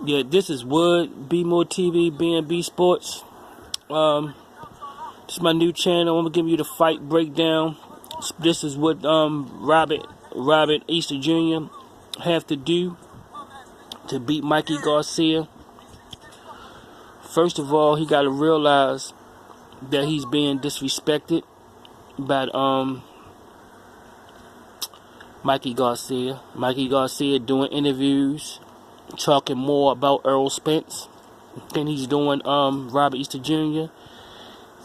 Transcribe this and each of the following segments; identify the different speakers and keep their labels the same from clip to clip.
Speaker 1: Yeah, this is Wood, B More TV, B&B Sports. This is my new channel. I'm gonna give you the fight breakdown. This is what Robert Easter Jr. have to do to beat Mickey Garcia. First of all, he got to realize that he's being disrespected by Mickey Garcia. Mickey Garcia doing interviews, talking more about Earl Spence than he's doing Robert Easter Jr.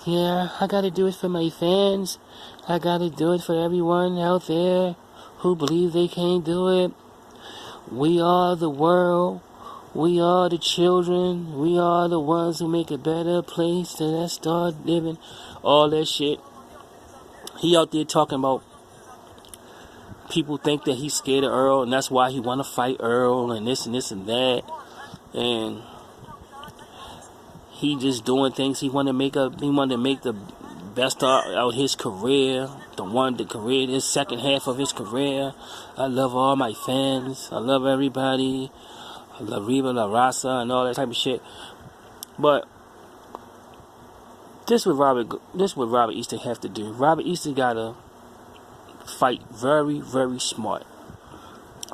Speaker 1: Yeah, I gotta do it for my fans. I gotta do it for everyone out there who believe they can't do it. We are the world. We are the children. We are the ones who make a better place to let's start living. All that shit. He out there talking about people think that he's scared of Earl, and that's why he want to fight Earl, and this and this and that. And he just doing things. He wanted to make the best out his career, his second half of his career. I love all my fans. I love everybody. I love Riva La Raza and all that type of shit. But this what Robert Easter have to do. Robert Easter gotta fight very, very smart.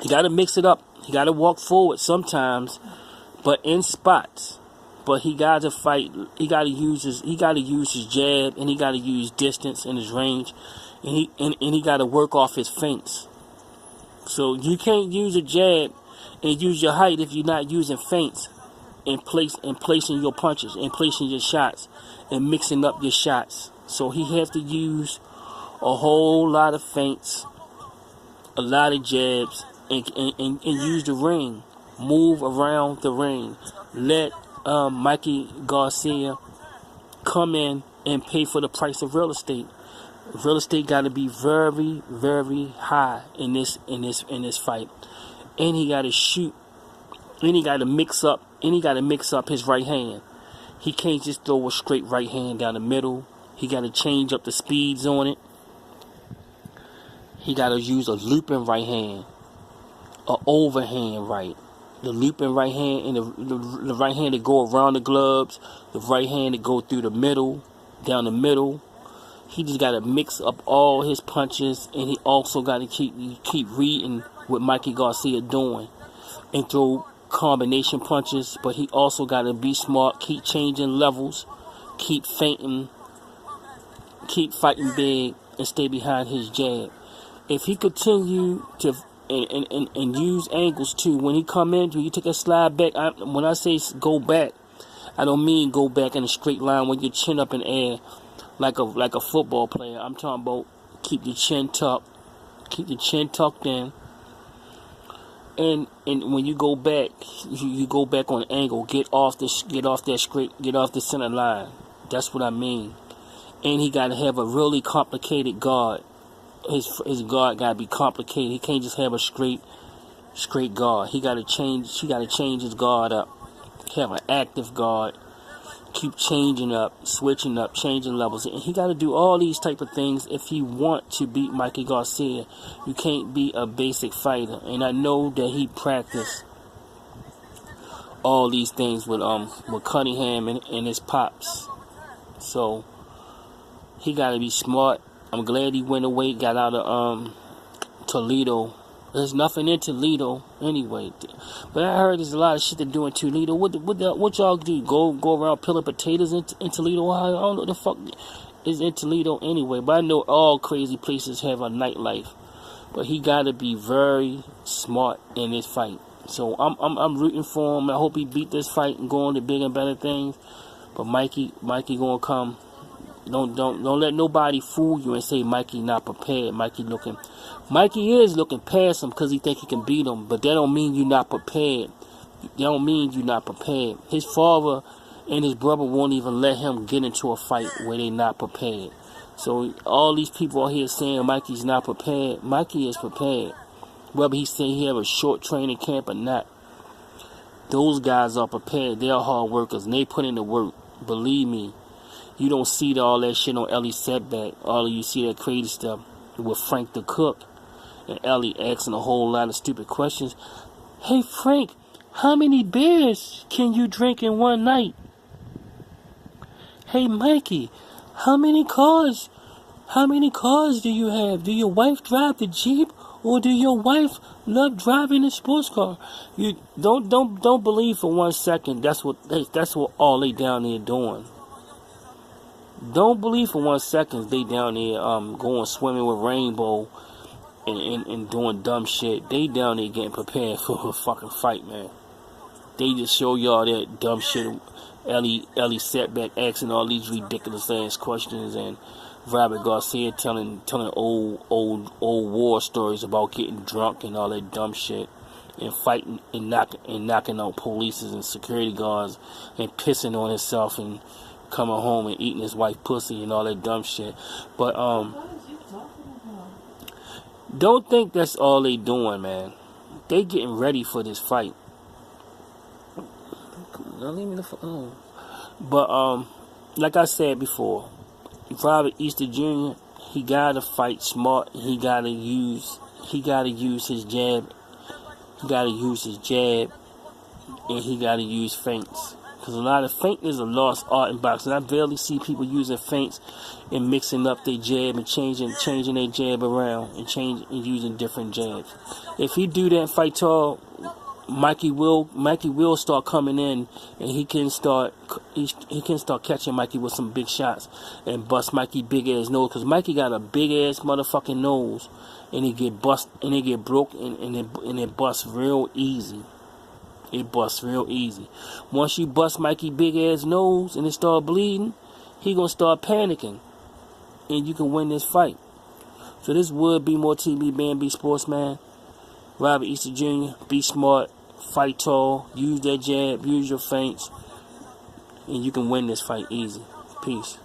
Speaker 1: He gotta mix it up. He gotta walk forward sometimes, but in spots. But he got to fight. He got to use his jab, and he got to use distance and his range, and he got to work off his feints. So you can't use a jab and use your height if you're not using feints and placing your punches and placing your shots and mixing up your shots. So he has to use a whole lot of feints, a lot of jabs, and use the ring, move around the ring, let Mickey Garcia come in and pay for the price of real estate. Real estate got to be very, very high in this fight, and he got to shoot, and he got to mix up, his right hand. He can't just throw a straight right hand down the middle. He got to change up the speeds on it. He got to use a looping right hand, a overhand right. The looping right hand and the right hand to go around the gloves, the right hand to go through the middle, down the middle. He just got to mix up all his punches, and he also got to keep reading what Mickey Garcia doing and throw combination punches. But he also got to be smart, keep changing levels, keep feinting, keep fighting big, and stay behind his jab. If he continue to and use angles too. When he come in, you take a slide back. When I say go back, I don't mean go back in a straight line with your chin up in air like a football player. I'm talking about keep your chin tucked, in. And when you go back, you go back on angle. Get off the center line. That's what I mean. And he got to have a really complicated guard. His guard got to be complicated. He can't just have a straight guard. He got to change his guard up. Have an active guard. Keep changing up, switching up, changing levels. And he got to do all these type of things if he want to beat Mickey Garcia. You can't be a basic fighter. And I know that he practiced all these things with Cunningham and his pops. So he got to be smart. I'm glad he went away, got out of Toledo. There's nothing in Toledo anyway. But I heard there's a lot of shit to do in Toledo. What y'all do? Go around peeling potatoes in Toledo? I don't know what the fuck is in Toledo anyway. But I know all crazy places have a nightlife. But he got to be very smart in this fight. So I'm rooting for him. I hope he beat this fight and go on to bigger and better things. But Mickey gonna come. Don't let nobody fool you and say Mickey not prepared. Mickey is looking past him because he think he can beat him, but that don't mean you're not prepared. His father and his brother won't even let him get into a fight where they not prepared. So all these people out here saying Mikey's not prepared, Mickey is prepared. Whether he say he have a short training camp or not, those guys are prepared. They're hard workers and they put in the work. Believe me. You don't see all that shit on Ellie's setback. All of you see that crazy stuff with Frank the Cook and Ellie asking a whole lot of stupid questions. Hey Frank, How many beers can you drink in one night? Hey Mikey, how many cars do you have? Do your wife drive the Jeep, or do your wife love driving a sports car? You don't believe for 1 second that's what all they down there doing. Don't believe for 1 second they down there going swimming with Rainbow and doing dumb shit. They down there getting prepared for a fucking fight, man. They just show y'all that dumb shit. Ellie Setback asking all these ridiculous ass questions, and Robert Garcia telling old war stories about getting drunk and all that dumb shit, and fighting and knocking out police and security guards, and pissing on himself and coming home and eating his wife pussy and all that dumb shit. But don't think that's all they doing, man. They getting ready for this fight. Don't leave me the fuck alone. But like I said before, Robert Easter Jr., he gotta fight smart. He gotta use his jab. He gotta use his jab, and he gotta use feints. Because a lot of feint is a lost art in boxing. I barely see people using feints and mixing up their jab and changing their jab around and using different jabs. If he do that and fight tall, Mikey will start coming in, and he can start catching Mikey with some big shots and bust Mikey big ass nose, because Mikey got a big ass motherfucking nose, and he get broke and it busts real easy. It busts real easy. Once you bust Mikey big ass nose and it start bleeding, he gonna start panicking, and you can win this fight. So this would be more TV Bambi Sportsman. Robert Easter Jr., be smart, fight tall, use that jab, use your feints, and you can win this fight easy. Peace.